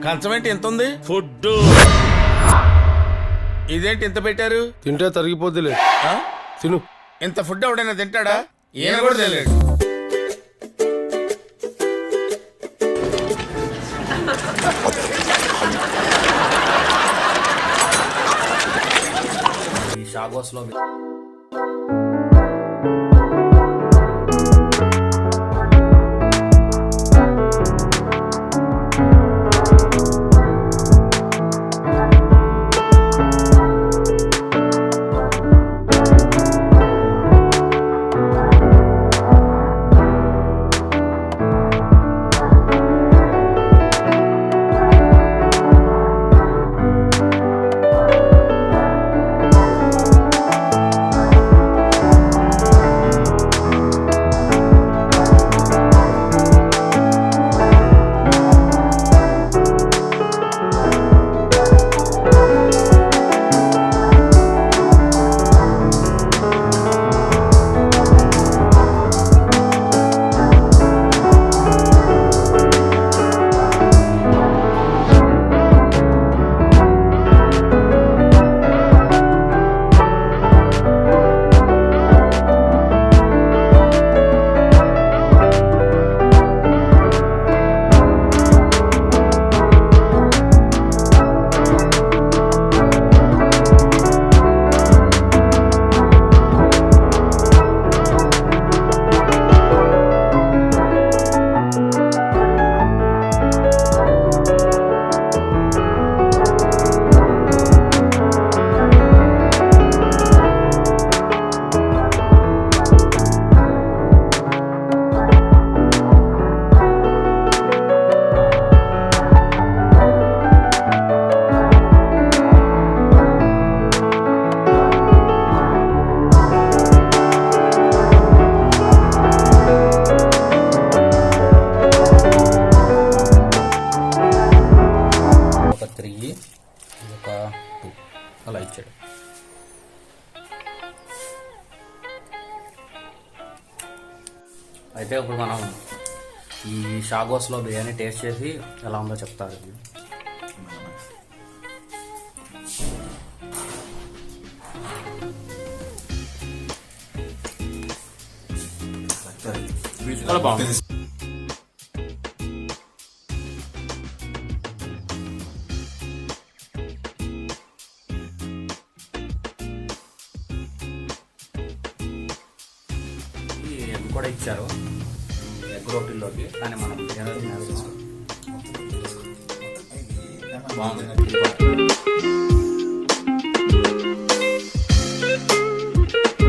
కంచం ఏంటి ఎంత ఉంది? ఫుడ్ ఇదేంటి ఎంత పెట్టారు? తింటే తరిగిపోద్దిలే, తిను. ఇంత ఫుడ్ ఎవడైనా తింటాడా? ఈయన కూడా తెలియదు. ఈ షా గౌస్ లో అలా ఇచ్చాడు. అయితే ఇప్పుడు మనం ఈ షా గౌస్లో బిర్యానీ టేస్ట్ చేసి ఎలా ఉందో చెప్తారు. చాలా బాగుంది. ఎగ్ కూడా ఇచ్చారు ఎగ్ రోటీల్లోకి, కానీ మనం బాగుంది.